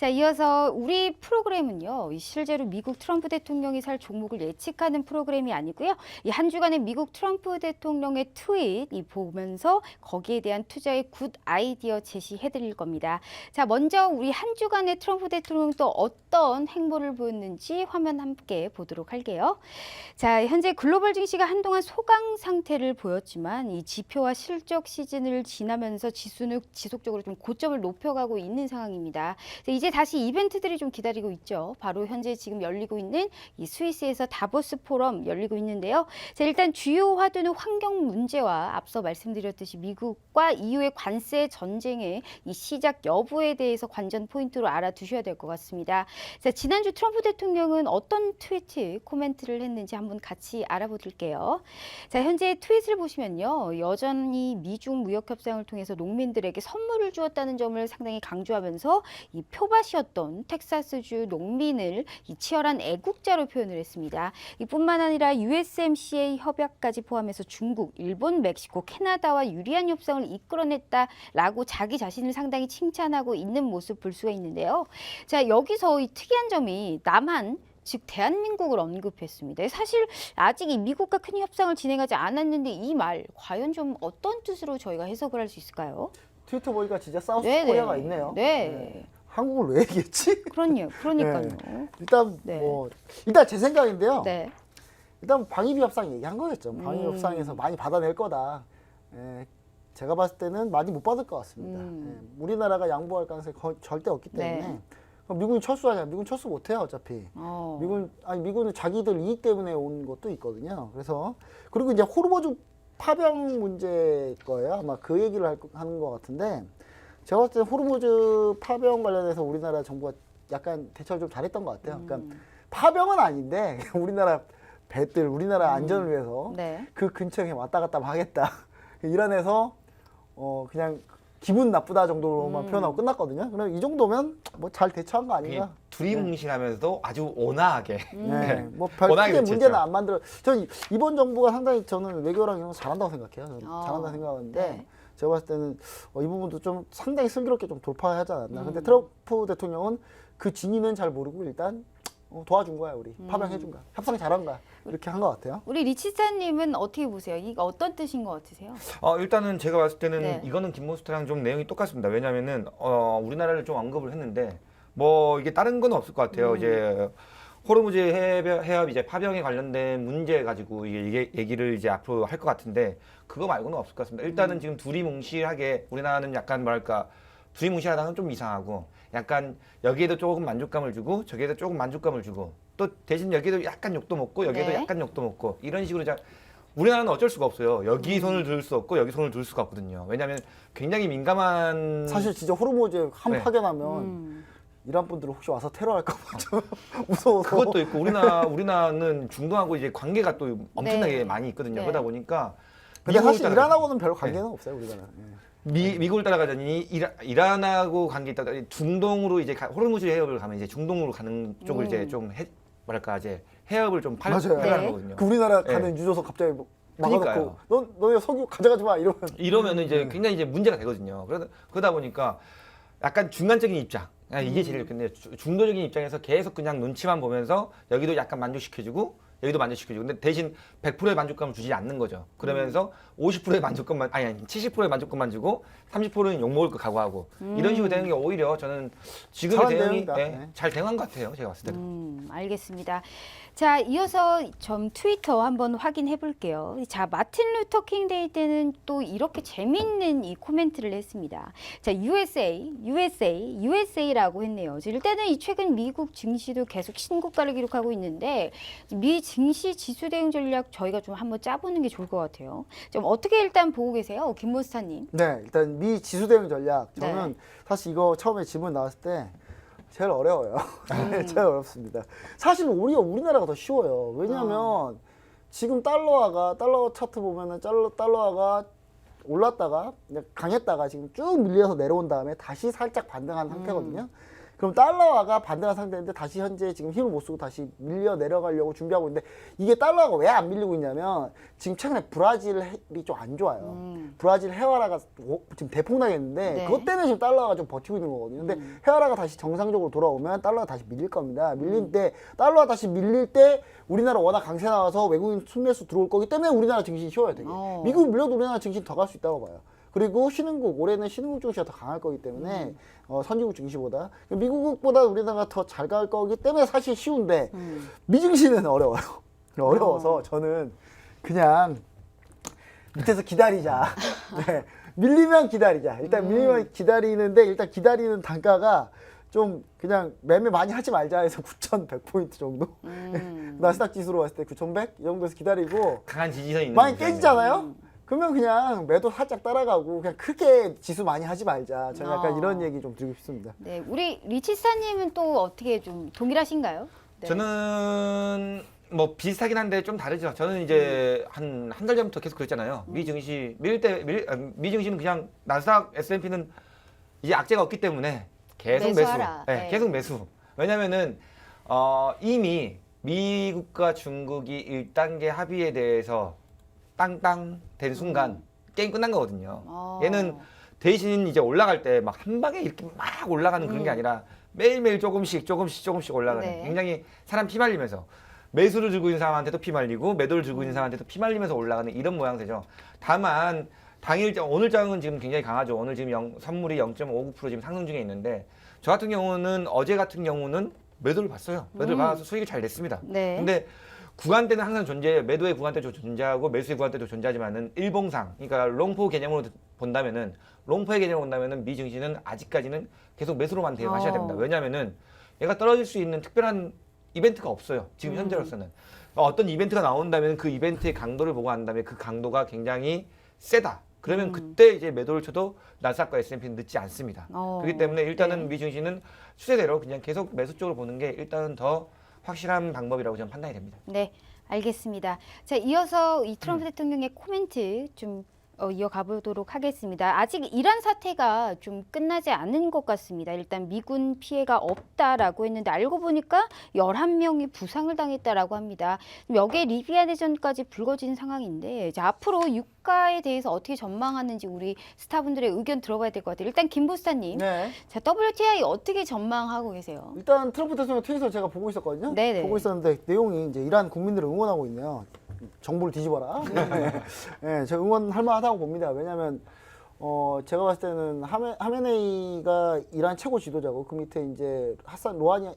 자, 이어서 우리 프로그램은요, 실제로 미국 트럼프 대통령이 살 종목을 예측하는 프로그램이 아니고요. 이 한 주간의 미국 트럼프 대통령의 트윗 보면서 거기에 대한 투자의 굿 아이디어 제시해 드릴 겁니다. 자, 먼저 우리 한 주간의 트럼프 대통령 또 어떤 행보를 보였는지 화면 함께 보도록 할게요. 자, 현재 글로벌 증시가 한동안 소강 상태를 보였지만 이 지표와 실적 시즌을 지나면서 지수는 지속적으로 좀 고점을 높여가고 있는 상황입니다. 이제 다시 이벤트들이 좀 기다리고 있죠. 바로 현재 지금 열리고 있는 이 스위스에서 다보스 포럼 열리고 있는데요. 자, 일단 주요 화두는 환경 문제와 앞서 말씀드렸듯이 미국과 EU의 관세 전쟁의 이 시작 여부에 대해서 관전 포인트로 알아두셔야 될 것 같습니다. 자, 지난주 트럼프 대통령은 어떤 트위트, 코멘트를 했는지 한번 같이 알아보실게요. 자, 현재 트윗을 보시면요. 여전히 미중 무역 협상을 통해서 농민들에게 선물을 주었다는 점을 상당히 강조하면서 이 표밭이었던 텍사스주 농민을 이 치열한 애국자로 표현을 했습니다. 이뿐만 아니라 USMCA 협약까지 포함해서 중국, 일본, 멕시코, 캐나다와 유리한 협상을 이끌어냈다라고 자기 자신을 상당히 칭찬하고 있는 모습 볼 수가 있는데요. 자, 여기서 이 특이한 점이 남한, 즉 대한민국을 언급했습니다. 사실 아직 이 미국과 큰 협상을 진행하지 않았는데 이 말 과연 좀 어떤 뜻으로 저희가 해석을 할 수 있을까요? 트위터 보니까 진짜 사우스 네네. 코리아가 있네요. 네. 한국을 왜 얘기했지? 그러니까요. 네. 일단 네. 일단 제 생각인데요. 네. 일단 방위비 협상 얘기한 거였죠. 방위비 협상에서 많이 받아낼 거다. 제가 봤을 때는 많이 못 받을 것 같습니다. 우리나라가 양보할 가능성이 절대 없기 때문에. 네. 미군이 철수하냐? 미군 철수 못해요, 어차피. 미군은 자기들 이익 때문에 온 것도 있거든요. 그래서 그리고 이제 호르무즈 파병 문제일 거예요. 아마 그 얘기를 하는 것 같은데 제가 봤을 때 호르무즈 파병 관련해서 우리나라 정부가 약간 대처를 좀 잘했던 것 같아요. 그러니까 파병은 아닌데 우리나라 배들, 우리나라 안전을 위해서 네. 그 근처에 왔다 갔다 하겠다. 이란에서 그냥 기분 나쁘다 정도로만 표현하고 끝났거든요. 그럼 이 정도면 뭐 잘 대처한 거 아닌가? 두리뭉실하면서도 아주 온화하게. 네, 뭐별 크게 문제는 안 만들어. 전 이번 정부가 상당히 저는 외교랑 이런 거 잘한다고 생각해요. 저는 잘한다고 생각하는데 네. 제가 봤을 때는 이 부분도 좀 상당히 슬기롭게 좀 돌파하지 않았나. 근데 트럼프 대통령은 그 진위는 잘 모르고 일단 도와준 거야, 우리. 파병해준 거야. 협상 잘한 거야. 이렇게 한 것 같아요. 우리 리치사님은 어떻게 보세요? 이거 어떤 뜻인 것 같으세요? 일단은 제가 봤을 때는 네. 이거는 김모스트랑 좀 내용이 똑같습니다. 왜냐면은 우리나라를 좀 언급을 했는데 뭐 이게 다른 건 없을 것 같아요. 이제 호르무즈 해협 이제 파병에 관련된 문제 가지고 이게 얘기를 이제 앞으로 할 것 같은데 그거 말고는 없을 것 같습니다. 일단은 지금 두리뭉실하게 우리나라는 약간 뭐랄까 두리뭉실하다는 좀 이상하고 약간 여기에도 조금 만족감을 주고 저기에도 조금 만족감을 주고 또 대신 여기에도 약간 욕도 먹고 여기에도 네. 약간 욕도 먹고 이런 식으로 우리나라는 어쩔 수가 없어요. 여기 손을 들 수 없고 여기 손을 들 수가 없거든요. 왜냐하면 굉장히 민감한 사실 진짜 호르무즈 한 네. 파견하면 이란 분들 혹시 와서 테러할까 봐 좀 무서워서. 그것도 있고 우리나라는 중동하고 이제 관계가 또 엄청나게 네. 많이 있거든요. 네. 그러다 보니까 근데 미국을 사실 이란하고는 별 관계는 없어요, 우리나라. 미국을 따라가자니 이란하고 관계 있다가 중동으로 이제 호르무즈 해협을 가면 이제 중동으로 가는 쪽을 이제 좀 뭐랄까 이제 해협을 좀 맞아요. 팔려는 네. 거거든요. 그 우리나라 가는 유조선 갑자기 그러니까요. 막아놓고 너네 석유 가져가지 마 이러면은 이제 굉장히 이제 문제가 되거든요. 그러다 보니까 약간 중간적인 입장. 이게 제일 좋겠네요. 중도적인 입장에서 계속 그냥 눈치만 보면서 여기도 약간 만족시켜주고 여기도 만족시켜주고 근데 대신 100%의 만족감을 주지 않는 거죠. 그러면서 50%의 만족감만 아니 70%의 만족감만 주고 30%는 욕먹을 거 각오하고 이런 식으로 되는 게 오히려 저는 지금의 대응이 잘 대응한 것 같아요. 제가 봤을 때는. 알겠습니다. 자, 이어서 좀 트위터 한번 확인해 볼게요. 자, 마틴 루터 킹 데이 때는 또 이렇게 재밌는 이 코멘트를 했습니다. 자, USA라고 했네요. 일단은 이 최근 미국 증시도 계속 신고가를 기록하고 있는데 미 증시 지수 대응 전략 저희가 좀 한번 짜보는 게 좋을 것 같아요. 좀 어떻게 일단 보고 계세요, 김모스타님? 네, 일단 미 지수 대응 전략. 저는 사실 이거 처음에 질문 나왔을 때 제일 어려워요. 제일 어렵습니다. 사실 오히려 우리나라가 더 쉬워요. 왜냐하면 지금 달러 차트 보면은 달러가 올랐다가 강했다가 지금 쭉 밀려서 내려온 다음에 다시 살짝 반등한 상태거든요. 그럼 달러화가 반등한 상태인데 다시 현재 지금 힘을 못 쓰고 다시 밀려 내려가려고 준비하고 있는데 이게 달러화가 왜 안 밀리고 있냐면 지금 최근에 브라질이 좀 안 좋아요. 브라질 헤아라가 지금 대폭락했는데 네. 그것 때문에 지금 달러화가 좀 버티고 있는 거거든요. 근데 헤아라가 다시 정상적으로 돌아오면 달러가 다시 밀릴 겁니다. 밀릴 때 달러가 다시 밀릴 때 우리나라 워낙 강세 나와서 외국인 순매수 들어올 거기 때문에 우리나라 증시 쉬어야 되게. 미국 밀려도 우리나라 증시 더 갈 수 있다고 봐요. 그리고 신흥국 올해는 신흥국 증시가 더 강할 거기 때문에 선진국 증시보다 미국보다 우리나라가 더 잘 갈 거기 때문에 사실 쉬운데 미증시는 어려워요. 어려워서 저는 그냥 밑에서 기다리자. 네. 밀리면 기다리자. 일단 밀리면 기다리는데 일단 기다리는 단가가 좀 그냥 매매 많이 하지 말자 해서 9,100포인트 정도. 나스닥 지수로 봤을 때 9,100 이 정도에서 기다리고 강한 지지선이 있는 많이 거잖아요. 깨지잖아요. 그러면 그냥 매도 살짝 따라가고 그냥 크게 지수 많이 하지 말자. 저는 약간 이런 얘기 좀 드리고 싶습니다. 네, 우리 리치사님은 또 어떻게 좀 동일하신가요? 네. 저는 뭐 비슷하긴 한데 좀 다르죠. 저는 이제 한 달 전부터 계속 그랬잖아요. 미 증시는 그냥 나스닥 S&P는 이제 악재가 없기 때문에 계속 매수. 매수하라. 네, 네. 계속 매수. 왜냐면은 이미 미국과 중국이 1단계 합의에 대해서 땅땅 된 순간 게임 끝난 거거든요. 얘는 대신 이제 올라갈 때 막 한 방에 이렇게 막 올라가는 그런 게 아니라 매일매일 조금씩 올라가는 네. 굉장히 사람 피 말리면서 매수를 들고 있는 사람한테도 피 말리고 매도를 들고 있는 사람한테도 피 말리면서 올라가는 이런 모양새죠. 다만 당일장 오늘장은 지금 굉장히 강하죠. 오늘 지금 선물이 0.59% 지금 상승 중에 있는데 저 같은 경우는 어제 같은 경우는 매도를 봤어요. 매도를 받아서 수익이 잘 냈습니다. 네. 근데 구간대는 항상 존재해요. 매도의 구간대도 존재하고 매수의 구간대도 존재하지만은 일봉상, 그러니까 롱포 개념으로 본다면은 롱포의 개념으로 본다면은 미 증시는 아직까지는 계속 매수로만 대응하셔야 됩니다. 왜냐하면은 얘가 떨어질 수 있는 특별한 이벤트가 없어요. 지금 현재로서는 어떤 이벤트가 나온다면 그 이벤트의 강도를 보고 한 다음에 그 강도가 굉장히 세다. 그러면 그때 이제 매도를 쳐도 나스닥과 S&P는 늦지 않습니다. 그렇기 때문에 일단은 미 증시는 추세대로 그냥 계속 매수 쪽으로 보는 게 일단은 더 확실한 방법이라고 저는 판단이 됩니다. 네, 알겠습니다. 자, 이어서 이 트럼프 대통령의 코멘트 좀 이어가 보도록 하겠습니다. 아직 이란 사태가 좀 끝나지 않은 것 같습니다. 일단 미군 피해가 없다라고 했는데 알고 보니까 11명이 부상을 당했다라고 합니다. 여기에 리비아 내전까지 불거진 상황인데 자, 앞으로 유가에 대해서 어떻게 전망하는지 우리 스타분들의 의견 들어봐야 될 것 같아요. 일단 김 보스타님, 네. 자, WTI 어떻게 전망하고 계세요? 일단 트럼프 대통령 트윗을 제가 보고 있었거든요. 네네. 보고 있었는데 내용이 이제 이란 국민들을 응원하고 있네요. 정부를 뒤집어라. 네, 제가 응원할 만하다고 봅니다. 왜냐하면 제가 봤을 때는 하메네이가 이란 최고 지도자고 그 밑에 이제 하산 로하니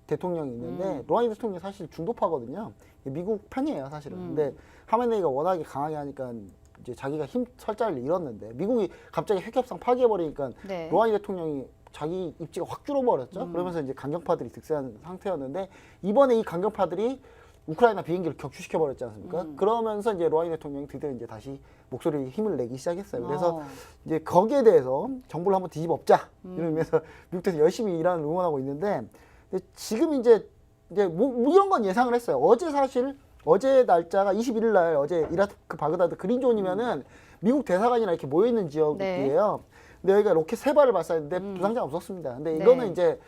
대통령이 있는데 로하니 대통령이 사실 중도파거든요. 미국 편이에요, 사실은. 근데 하메네이가 워낙에 강하게 하니까 이제 자기가 힘 설자를 잃었는데 미국이 갑자기 핵협상 파기해버리니까 네. 로하니 대통령이 자기 입지가 확 줄어버렸죠. 그러면서 이제 강경파들이 득세한 상태였는데 이번에 이 강경파들이 우크라이나 비행기를 격추시켜 버렸지 않습니까? 그러면서 이제 로하니 대통령이 드디어 이제 다시 목소리에 힘을 내기 시작했어요. 그래서 이제 거기에 대해서 정부를 한번 뒤집어 엎자 이러면서 미국에서 열심히 이란을 응원하고 있는데 근데 지금 이제 뭐 이런 건 예상을 했어요. 어제 사실 어제 날짜가 21일 날 어제 이라크 바그다드 그린존이면은 미국 대사관이나 이렇게 모여 있는 지역이에요. 근데 여기가 로켓 3발을 발사했는데 부상자 없었습니다. 근데 이거는 이제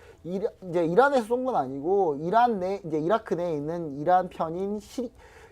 이란에서 쏜 건 아니고 이제 이라크 내에 있는 이란 편인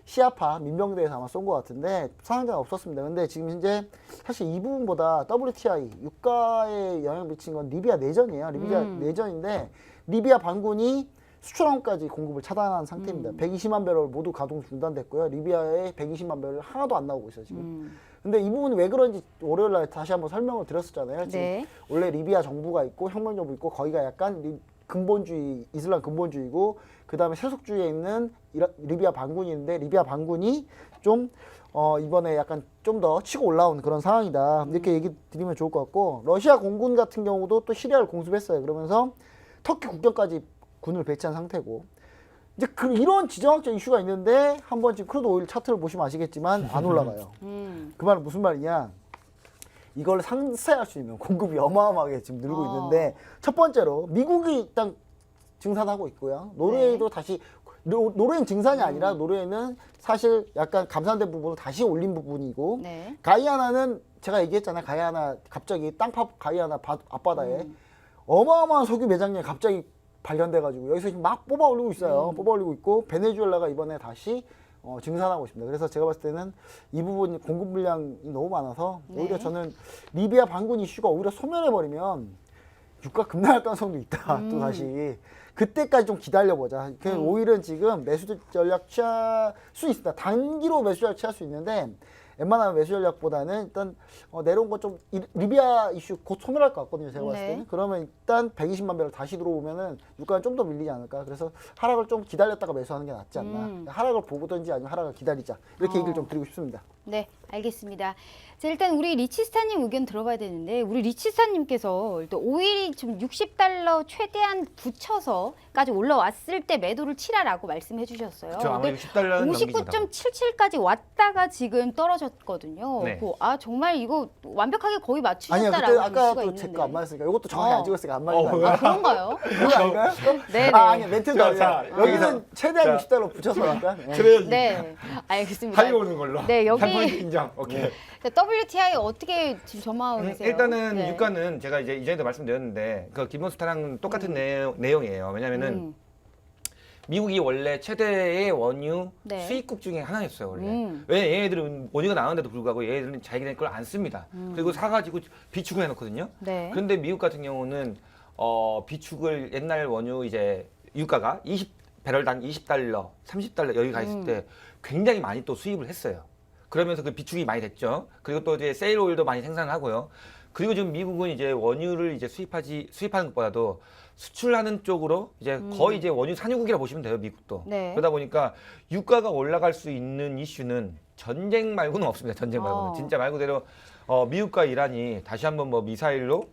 시아파 민병대에서 아마 쏜 것 같은데 사상자는 없었습니다. 근데 지금 현재 사실 이 부분보다 WTI 유가에 영향을 미친 건 리비아 내전이에요. 리비아 내전인데 리비아 반군이 수출항까지 공급을 차단한 상태입니다. 120만 배럴 모두 가동 중단됐고요. 리비아에 120만 배럴 하나도 안 나오고 있어요, 지금. 근데 이 부분이 왜 그런지 월요일 날 다시 한번 설명을 드렸었잖아요. 지금 네. 원래 리비아 정부가 있고 혁명정부 있고 거기가 약간 근본주의 이슬람 근본주의고 그다음에 세속주의에 있는 리비아 반군이 있는데 리비아 반군이 좀 이번에 약간 좀 더 치고 올라온 그런 상황이다. 이렇게 얘기 드리면 좋을 것 같고 러시아 공군 같은 경우도 또 시리아를 공습했어요. 그러면서 터키 국경까지 군을 배치한 상태고 이제 이런 지정학적 이슈가 있는데 한번 지금 크루드 오일 차트를 보시면 아시겠지만 안 올라가요. 그 말은 무슨 말이냐? 이걸 상쇄할 수 있는 공급이 어마어마하게 지금 늘고 있는데 첫 번째로 미국이 일단 증산하고 있고요. 노르웨이도 다시 노르웨이는 증산이 아니라 노르웨이는 사실 약간 감산된 부분을 다시 올린 부분이고 가이아나는 제가 얘기했잖아요. 가이아나 갑자기 가이아나 앞바다에 어마어마한 석유 매장량이 갑자기 발견돼가지고 여기서 지금 막 뽑아 올리고 있어요. 뽑아 올리고 있고 베네수엘라가 이번에 다시 증산하고 있습니다. 그래서 제가 봤을 때는 이 부분 공급 물량이 너무 많아서 오히려 저는 리비아 반군 이슈가 오히려 소멸해버리면 유가 급락할 가능성도 있다. 또 다시 그때까지 좀 기다려보자. 오히려 지금 매수 전략 취할 수 있습니다. 단기로 매수 전략 취할 수 있는데 웬만하면 매수 전략보다는 일단 내려온 거 좀 리비아 이슈 곧 소멸할 것 같거든요. 제가 봤을 때는. 그러면 일단 120만 배럴 다시 들어오면은 유가는 좀 더 밀리지 않을까. 그래서 하락을 좀 기다렸다가 매수하는 게 낫지 않나. 하락을 보든지 아니면 하락을 기다리자. 이렇게 얘기를 좀 드리고 싶습니다. 네, 알겠습니다. 자, 일단 우리 리치스타님 의견 들어봐야 되는데 우리 리치스타님께서 일단 오일이 지금 60달러 최대한 붙여서까지 올라왔을 때 매도를 치라라고 말씀해 주셨어요. 그렇죠. 아마 60달러는 넘기지 못하고. 59.77까지 왔다가 지금 떨어졌거든요. 네. 정말 이거 완벽하게 거의 아니요, 맞추셨다라고 그때 볼 아까 수가 또 제 있는데. 거 안 맞았으니까 이것도 정확히 안 찍었으니까 안 맞은 거 왜요? 아니에요? 그런가요? 그거 아닌가요? 네네. 아니요, 멘트가 자, 아니라 자, 여기는 최대한 자. 60달러 붙여서 할까? 네, 알겠습니다. 살려오는 걸로. 네, 여기- 3포인트 인정. 오케이. 자, WTI 어떻게 지금 전망하고 계세요? 일단은 네. 유가는 제가 이제 이전에도 말씀드렸는데 그 기본스타랑 똑같은 내용이에요. 왜냐면은 미국이 원래 최대의 원유 네. 수입국 중에 하나였어요. 원래. 왜 얘네들은 원유가 나오는데도 불구하고 얘네들은 자기네 걸 안 씁니다. 그리고 사가지고 비축을 해놓거든요. 네. 그런데 미국 같은 경우는 비축을 옛날 원유 이제 유가가 20배럴당 20달러, 30달러 여기 가 있을 때 굉장히 많이 또 수입을 했어요. 그러면서 그 비축이 많이 됐죠. 그리고 또 이제 세일 오일도 많이 생산하고요. 그리고 지금 미국은 이제 원유를 이제 수입하는 것보다도 수출하는 쪽으로 이제 거의 이제 원유 산유국이라 보시면 돼요, 미국도. 네. 그러다 보니까 유가가 올라갈 수 있는 이슈는 전쟁 말고는 없습니다. 전쟁 말고는. 진짜 말 그대로 미국과 이란이 다시 한번 뭐 미사일로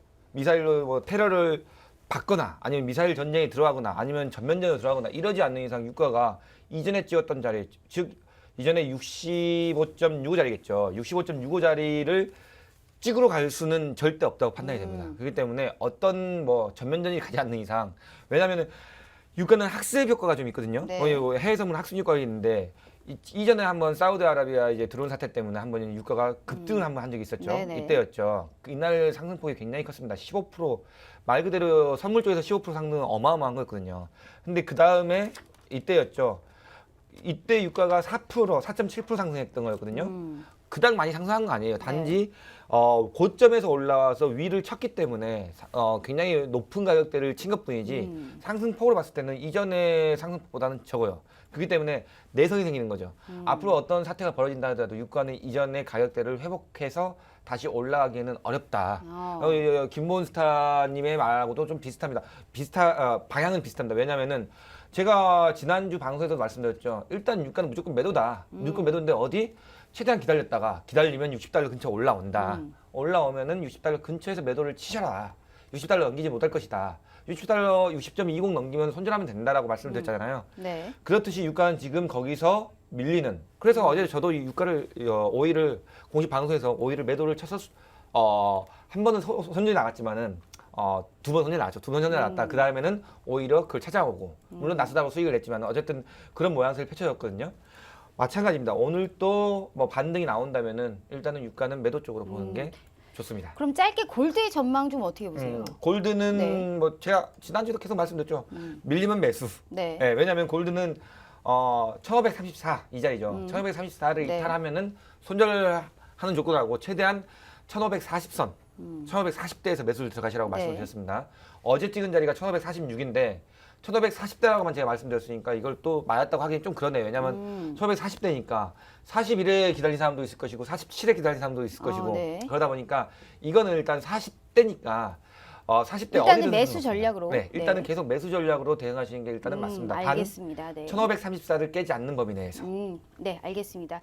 뭐 테러를 받거나 아니면 미사일 전쟁에 들어가거나 아니면 전면전으로 들어가거나 이러지 않는 이상 유가가 이전에 찍었던 자리, 즉 이전에 65.65자리겠죠. 65.65자리를 찍으러 갈 수는 절대 없다고 판단이 됩니다. 그렇기 때문에 어떤 뭐 전면전이 가지 않는 이상, 왜냐하면은 유가는 학습 효과가 좀 있거든요. 네. 해외 선물 학습 효과가 있는데 이전에 한번 사우디아라비아 이제 드론 사태 때문에 한번 유가가 급등을 한번 한 적이 있었죠. 네네. 이때였죠. 이날 상승폭이 굉장히 컸습니다. 15%말 그대로 선물 쪽에서 15% 상승은 어마어마한 거였거든요. 근데 그 다음에 이때였죠. 이때 유가가 4.7% 상승했던 거였거든요. 그닥 많이 상승한 거 아니에요. 단지 고점에서 올라와서 위를 쳤기 때문에 굉장히 높은 가격대를 친 것뿐이지 상승폭으로 봤을 때는 이전의 상승폭보다는 적어요. 그렇기 때문에 내성이 생기는 거죠. 앞으로 어떤 사태가 벌어진다 하더라도 유가는 이전의 가격대를 회복해서 다시 올라가기에는 어렵다. 김몬스타님의 말하고도 좀 비슷합니다. 방향은 비슷합니다. 왜냐하면은 제가 지난주 방송에서도 말씀드렸죠. 일단 유가는 무조건 매도다. 무조건 매도인데 어디? 최대한 기다리면 60달러 근처 올라온다. 올라오면은 60달러 근처에서 매도를 치셔라. 60달러 넘기지 못할 것이다. 60달러 60.20 넘기면 손절하면 된다라고 말씀을 드렸잖아요. 네. 그렇듯이 유가는 지금 거기서 밀리는. 그래서 어제 저도 이 유가를 오일을 공식 방송에서 오일을 매도를 쳐서 한 번은 손절이 나갔지만은 두 번 손절 나왔죠. 두 번 손절 나왔다. 그 다음에는 오히려 그걸 찾아오고 물론 나스닥으로 수익을 냈지만 어쨌든 그런 모양새를 펼쳐졌거든요. 마찬가지입니다. 오늘 또 뭐 반등이 나온다면은 일단은 유가는 매도 쪽으로 보는 게 좋습니다. 그럼 짧게 골드의 전망 좀 어떻게 보세요? 골드는 네. 뭐 제가 지난주도 계속 말씀드렸죠. 밀리면 매수. 네. 네, 왜냐하면 골드는 1534 이 자리죠. 1534를 네. 이탈하면은 손절하는 조건하고 최대한 1540선, 1540대에서 매수를 들어가시라고 네. 말씀드렸습니다. 어제 찍은 자리가 1546인데 1540대라고만 제가 말씀드렸으니까 이걸 또 맞았다고 하기엔 좀 그러네요. 왜냐하면 1540대니까 41에 기다린 사람도 있을 것이고 47에 기다린 사람도 있을 것이고 네. 그러다 보니까 이거는 일단 40대니까 40대 일단은 어디든 매수 상관없습니다. 전략으로. 네, 일단은 네. 계속 매수 전략으로 대응하시는 게 일단은 맞습니다. 단 알겠습니다. 네. 1534를 깨지 않는 범위 내에서. 네, 알겠습니다.